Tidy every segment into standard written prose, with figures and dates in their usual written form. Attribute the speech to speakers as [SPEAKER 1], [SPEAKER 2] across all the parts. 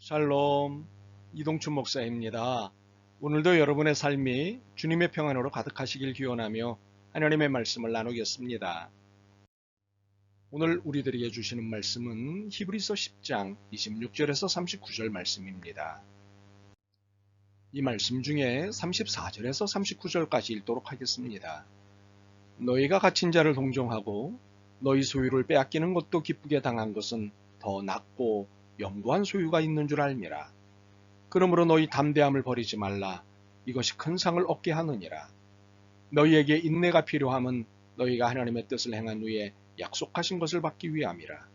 [SPEAKER 1] 샬롬, 이동춘 목사입니다. 오늘도 여러분의 삶이 주님의 평안으로 가득하시길 기원하며 하나님의 말씀을 나누겠습니다. 오늘 우리들에게 주시는 말씀은 히브리서 10장 26절에서 39절 말씀입니다. 이 말씀 중에 34절에서 39절까지 읽도록 하겠습니다. 너희가 갇힌 자를 동정하고 너희 소유를 빼앗기는 것도 기쁘게 당한 것은 더 낫고 영구한 소유가 있는 줄 알미라. 그러므로 너희 담대함을 버리지 말라. 이것이 큰 상을 얻게 하느니라. 너희에게 인내가 필요함은 너희가 하나님의 뜻을 행한 후에 약속하신 것을 받기 위함이라.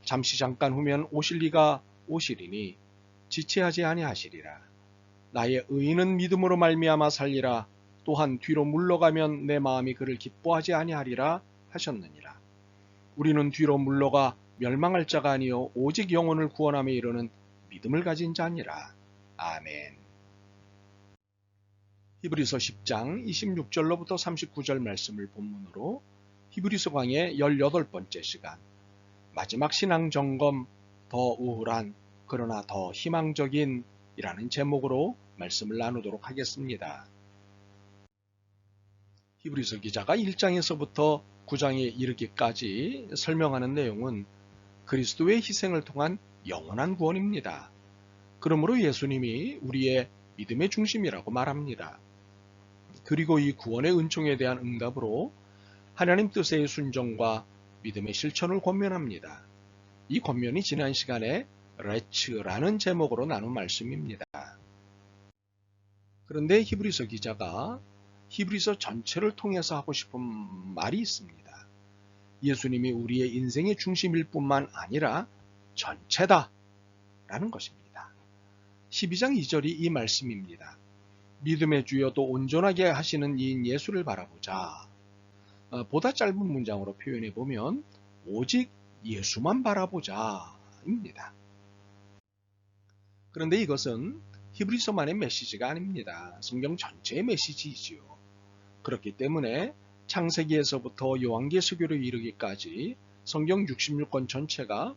[SPEAKER 1] 잠시 잠깐 후면 오실 이가 오시리니 지체하지 아니하시리라. 나의 의인은 믿음으로 말미암아 살리라. 또한 뒤로 물러가면 내 마음이 그를 기뻐하지 아니하리라 하셨느니라. 우리는 뒤로 물러가 멸망할 자가 아니요 오직 영혼을 구원함에 이르는 믿음을 가진 자니라. 아멘. 히브리서 10장 26절로부터 39절 말씀을 본문으로 히브리서 강의 18번째 시간, 마지막 신앙 점검, 더 우울한 그러나 더 희망적인 이라는 제목으로 말씀을 나누도록 하겠습니다. 히브리서 기자가 1장에서부터 9장에 이르기까지 설명하는 내용은 그리스도의 희생을 통한 영원한 구원입니다. 그러므로 예수님이 우리의 믿음의 중심이라고 말합니다. 그리고 이 구원의 은총에 대한 응답으로 하나님 뜻의 순종과 믿음의 실천을 권면합니다. 이 권면이 지난 시간에 레츠라는 제목으로 나눈 말씀입니다. 그런데 히브리서 기자가 히브리서 전체를 통해서 하고 싶은 말이 있습니다. 예수님이 우리의 인생의 중심일 뿐만 아니라 전체다 라는 것입니다. 12장 2절이 이 말씀입니다. 믿음의 주여도 온전하게 하시는 이인 예수를 바라보자. 보다 짧은 문장으로 표현해 보면 오직 예수만 바라보자 입니다. 그런데 이것은 히브리서만의 메시지가 아닙니다. 성경 전체의 메시지이지요. 그렇기 때문에 창세기에서부터 요한계시록에 이르기까지 성경 66권 전체가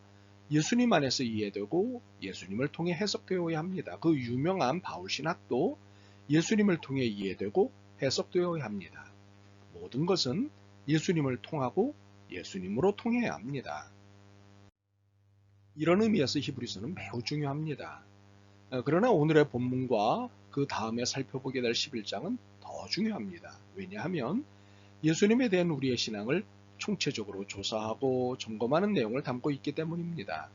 [SPEAKER 1] 예수님 안에서 이해되고 예수님을 통해 해석되어야 합니다. 그 유명한 바울신학도 예수님을 통해 이해되고 해석되어야 합니다. 모든 것은 예수님을 통하고 예수님으로 통해야 합니다. 이런 의미에서 히브리서는 매우 중요합니다. 그러나 오늘의 본문과 그 다음에 살펴보게 될 11장은 더 중요합니다. 왜냐하면 예수님에 대한 우리의 신앙을 총체적으로 조사하고 점검하는 내용을 담고 있기 때문입니다.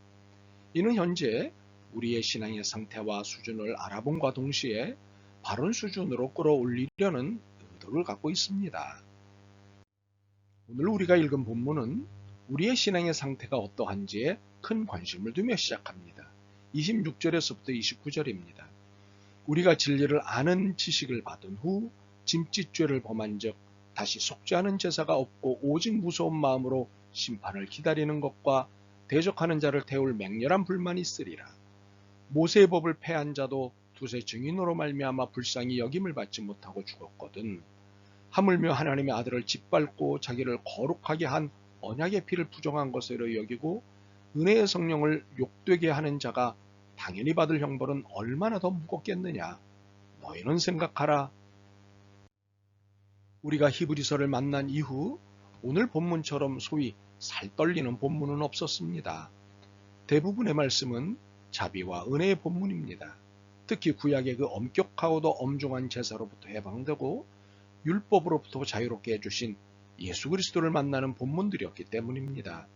[SPEAKER 1] 이는 현재 우리의 신앙의 상태와 수준을 알아봄과 동시에 바른 수준으로 끌어올리려는 의도를 갖고 있습니다. 오늘 우리가 읽은 본문은 우리의 신앙의 상태가 어떠한지에 큰 관심을 두며 시작합니다. 26절에서부터 29절입니다. 우리가 진리를 아는 지식을 받은 후 짐짓죄를 범한 적 다시 속죄하는 제사가 없고 오직 무서운 마음으로 심판을 기다리는 것과 대적하는 자를 태울 맹렬한 불만이 있으리라. 모세의 법을 폐한 자도 두세 증인으로 말미암아 불쌍히 여김을 받지 못하고 죽었거든. 하물며 하나님의 아들을 짓밟고 자기를 거룩하게 한 언약의 피를 부정한 것으로 여기고 은혜의 성령을 욕되게 하는 자가 당연히 받을 형벌은 얼마나 더 무겁겠느냐. 너희는 생각하라. 우리가 히브리서를 만난 이후 오늘 본문처럼 소위 살떨리는 본문은 없었습니다. 대부분의 말씀은 자비와 은혜의 본문입니다. 특히 구약의 그 엄격하고도 엄중한 제사로부터 해방되고 율법으로부터 자유롭게 해주신 예수 그리스도를 만나는 본문들이었기 때문입니다.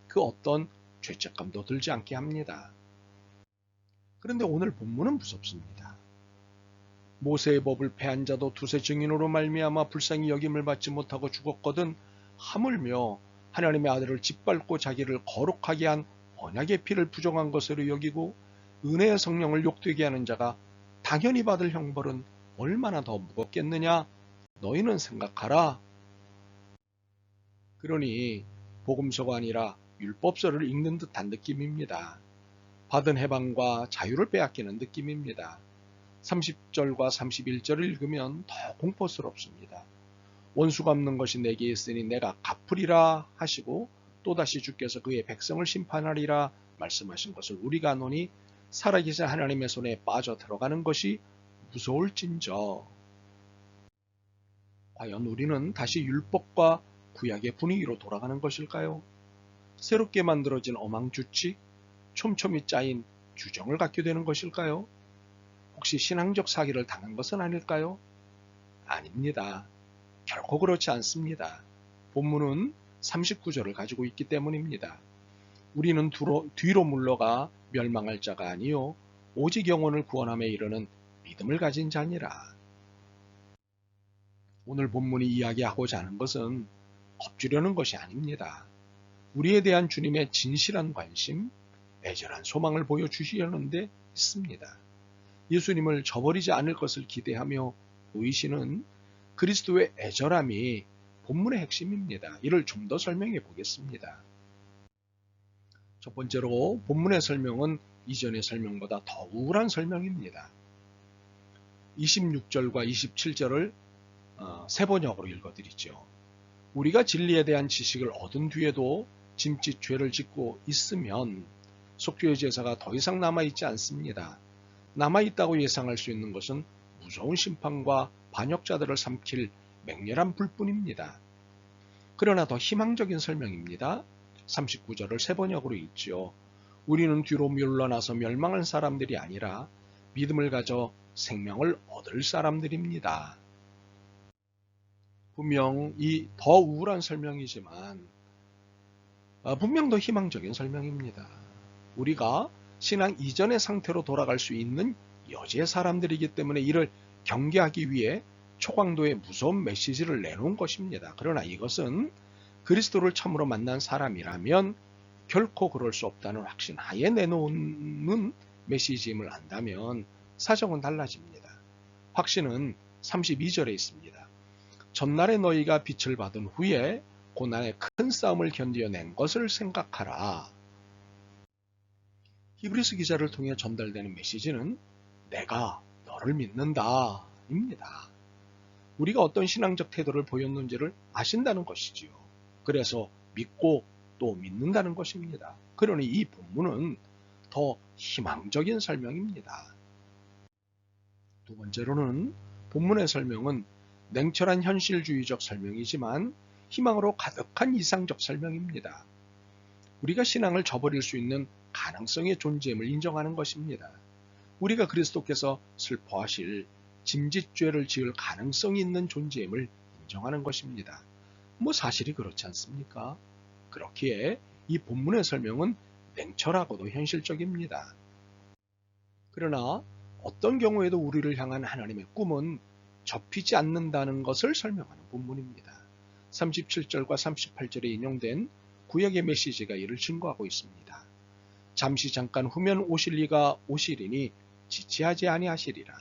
[SPEAKER 1] 그 어떤 죄책감도 들지 않게 합니다. 그런데 오늘 본문은 무섭습니다. 모세의 법을 폐한 자도 두세 증인으로 말미암아 불쌍히 여김을 받지 못하고 죽었거든. 하물며 하나님의 아들을 짓밟고 자기를 거룩하게 한 언약의 피를 부정한 것으로 여기고 은혜의 성령을 욕되게 하는 자가 당연히 받을 형벌은 얼마나 더 무겁겠느냐. 너희는 생각하라. 그러니 복음서가 아니라 율법서를 읽는 듯한 느낌입니다. 받은 해방과 자유를 빼앗기는 느낌입니다. 30절과 31절을 읽으면 더 공포스럽습니다. 원수 갚는 것이 내게 있으니 내가 갚으리라 하시고 또다시 주께서 그의 백성을 심판하리라 말씀하신 것을 우리가 노니 살아계신 하나님의 손에 빠져 들어가는 것이 무서울진저. 과연 우리는 다시 율법과 구약의 분위기로 돌아가는 것일까요? 새롭게 만들어진 어망주칙, 촘촘히 짜인 규정을 갖게 되는 것일까요? 혹시 신앙적 사기를 당한 것은 아닐까요? 아닙니다. 결코 그렇지 않습니다. 본문은 39절을 가지고 있기 때문입니다. 우리는 뒤로 물러가 멸망할 자가 아니요 오직 영혼을 구원함에 이르는 믿음을 가진 자니라. 오늘 본문이 이야기하고자 하는 것은 겁주려는 것이 아닙니다. 우리에 대한 주님의 진실한 관심, 애절한 소망을 보여주시려는 데 있습니다. 예수님을 저버리지 않을 것을 기대하며 보이시는 그리스도의 애절함이 본문의 핵심입니다. 이를 좀 더 설명해 보겠습니다. 첫 번째로 본문의 설명은 이전의 설명보다 더 우울한 설명입니다. 26절과 27절을 세 번역으로 읽어드리죠. 우리가 진리에 대한 지식을 얻은 뒤에도 짐짓 죄를 짓고 있으면 속죄의 제사가 더 이상 남아있지 않습니다. 남아있다고 예상할 수 있는 것은 무서운 심판과 반역자들을 삼킬 맹렬한 불뿐입니다. 그러나 더 희망적인 설명입니다. 39절을 세 번역으로 읽지요. 우리는 뒤로 물러나서 멸망한 사람들이 아니라 믿음을 가져 생명을 얻을 사람들입니다. 분명 이 더 우울한 설명이지만 분명 더 희망적인 설명입니다. 우리가 신앙 이전의 상태로 돌아갈 수 있는 여지의 사람들이기 때문에 이를 경계하기 위해 초강도의 무서운 메시지를 내놓은 것입니다. 그러나 이것은 그리스도를 참으로 만난 사람이라면 결코 그럴 수 없다는 확신하에 내놓는 메시지임을 안다면 사정은 달라집니다. 확신은 32절에 있습니다. 전날에 너희가 빛을 받은 후에 고난의 큰 싸움을 견뎌낸 것을 생각하라. 히브리서 기자를 통해 전달되는 메시지는 내가 너를 믿는다 입니다. 우리가 어떤 신앙적 태도를 보였는지를 아신다는 것이지요. 그래서 믿고 또 믿는다는 것입니다. 그러니 이 본문은 더 희망적인 설명입니다. 두 번째로는 본문의 설명은 냉철한 현실주의적 설명이지만 희망으로 가득한 이상적 설명입니다. 우리가 신앙을 저버릴 수 있는 가능성의 존재임을 인정하는 것입니다. 우리가 그리스도께서 슬퍼하실 짐짓죄를 지을 가능성이 있는 존재임을 인정하는 것입니다. 사실이 그렇지 않습니까? 그렇기에 이 본문의 설명은 냉철하고도 현실적입니다. 그러나 어떤 경우에도 우리를 향한 하나님의 꿈은 접히지 않는다는 것을 설명하는 본문입니다. 37절과 38절에 인용된 구약의 메시지가 이를 증거하고 있습니다. 잠시 잠깐 후면 오실 이가 오시리니 지체하지 아니하시리라.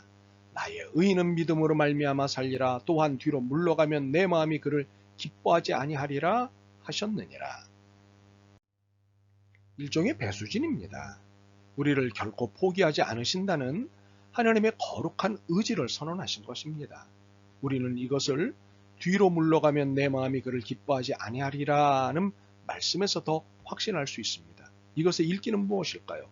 [SPEAKER 1] 나의 의인은 믿음으로 말미암아 살리라. 또한 뒤로 물러가면 내 마음이 그를 기뻐하지 아니하리라 하셨느니라. 일종의 배수진입니다. 우리를 결코 포기하지 않으신다는 하나님의 거룩한 의지를 선언하신 것입니다. 우리는 이것을 뒤로 물러가면 내 마음이 그를 기뻐하지 아니하리라는 말씀에서 더 확신할 수 있습니다. 이것의 읽기는 무엇일까요?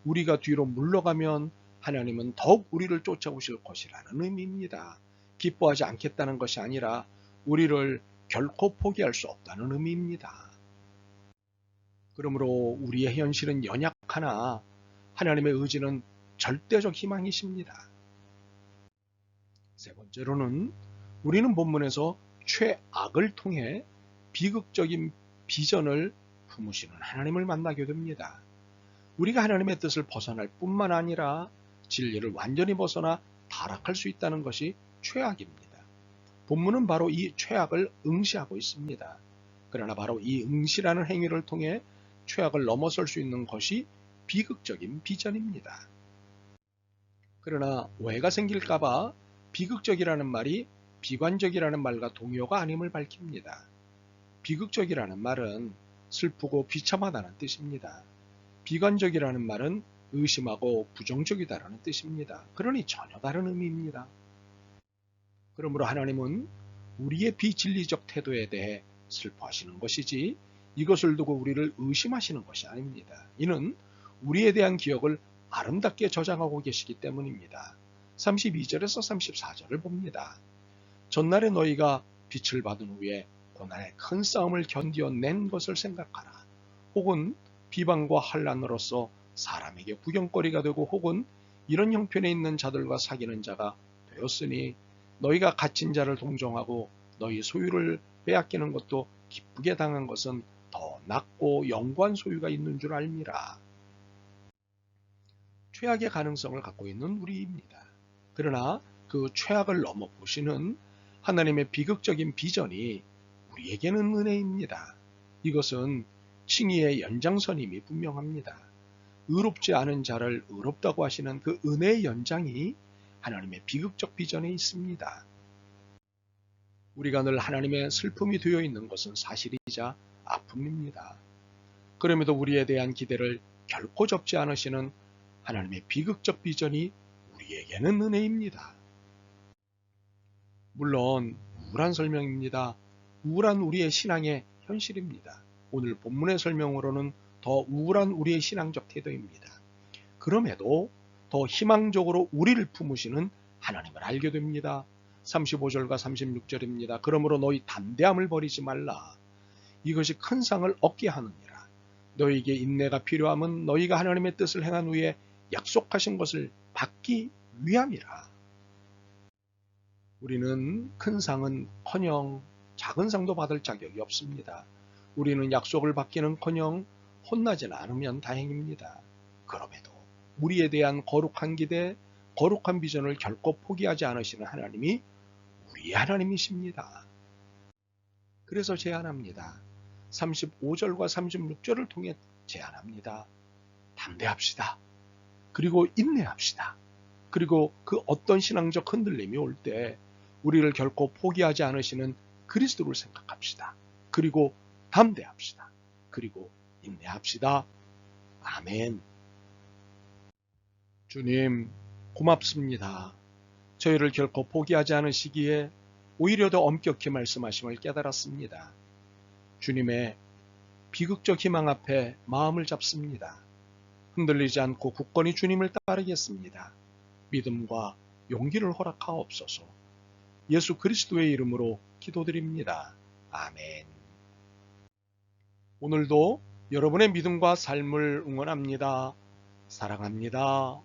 [SPEAKER 1] 우리가 뒤로 물러가면 하나님은 더욱 우리를 쫓아오실 것이라는 의미입니다. 기뻐하지 않겠다는 것이 아니라 우리를 결코 포기할 수 없다는 의미입니다. 그러므로 우리의 현실은 연약하나 하나님의 의지는 절대적 희망이십니다. 세 번째로는 우리는 본문에서 최악을 통해 비극적인 비전을 품으시는 하나님을 만나게 됩니다. 우리가 하나님의 뜻을 벗어날 뿐만 아니라 진리를 완전히 벗어나 타락할 수 있다는 것이 최악입니다. 본문은 바로 이 최악을 응시하고 있습니다. 그러나 바로 이 응시라는 행위를 통해 최악을 넘어설 수 있는 것이 비극적인 비전입니다. 그러나 오해가 생길까봐 비극적이라는 말이 비관적이라는 말과 동요가 아님을 밝힙니다. 비극적이라는 말은 슬프고 비참하다는 뜻입니다. 비관적이라는 말은 의심하고 부정적이다라는 뜻입니다. 그러니 전혀 다른 의미입니다. 그러므로 하나님은 우리의 비진리적 태도에 대해 슬퍼하시는 것이지 이것을 두고 우리를 의심하시는 것이 아닙니다. 이는 우리에 대한 기억을 아름답게 저장하고 계시기 때문입니다. 32절에서 34절을 봅니다. 전날에 너희가 빛을 받은 후에 고난의 큰 싸움을 견디어낸 것을 생각하라. 혹은 비방과 환난으로서 사람에게 구경거리가 되고 혹은 이런 형편에 있는 자들과 사귀는 자가 되었으니 너희가 갇힌 자를 동정하고 너희 소유를 빼앗기는 것도 기쁘게 당한 것은 더 낫고 영구한 소유가 있는 줄 알미라. 최악의 가능성을 갖고 있는 우리입니다. 그러나 그 최악을 넘어 보시는 하나님의 비극적인 비전이 우리에게는 은혜입니다. 이것은 칭의의 연장선임이 분명합니다. 의롭지 않은 자를 의롭다고 하시는 그 은혜의 연장이 하나님의 비극적 비전에 있습니다. 우리가 늘 하나님의 슬픔이 되어 있는 것은 사실이자 아픔입니다. 그럼에도 우리에 대한 기대를 결코 접지 않으시는 하나님의 비극적 비전이 우리에게는 은혜입니다. 물론 우울한 설명입니다. 우울한 우리의 신앙의 현실입니다. 오늘 본문의 설명으로는 더 우울한 우리의 신앙적 태도입니다. 그럼에도 더 희망적으로 우리를 품으시는 하나님을 알게 됩니다. 35절과 36절입니다. 그러므로 너희 담대함을 버리지 말라. 이것이 큰 상을 얻게 하느니라. 너희에게 인내가 필요함은 너희가 하나님의 뜻을 행한 후에 약속하신 것을 받기 위함이라. 우리는 큰 상은커녕 작은 상도 받을 자격이 없습니다. 우리는 약속을 받기는커녕 혼나지 않으면 다행입니다. 그럼에도 우리에 대한 거룩한 기대, 거룩한 비전을 결코 포기하지 않으시는 하나님이 우리의 하나님이십니다. 그래서 제안합니다. 35절과 36절을 통해 제안합니다. 담대합시다. 그리고 인내합시다. 그리고 그 어떤 신앙적 흔들림이 올 때 우리를 결코 포기하지 않으시는 그리스도를 생각합시다. 그리고 담대합시다. 그리고 인내합시다. 아멘. 주님, 고맙습니다. 저희를 결코 포기하지 않으시기에 오히려 더 엄격히 말씀하심을 깨달았습니다. 주님의 비극적 희망 앞에 마음을 잡습니다. 흔들리지 않고 굳건히 주님을 따르겠습니다. 믿음과 용기를 허락하옵소서. 예수 그리스도의 이름으로 기도드립니다. 아멘. 오늘도 여러분의 믿음과 삶을 응원합니다. 사랑합니다.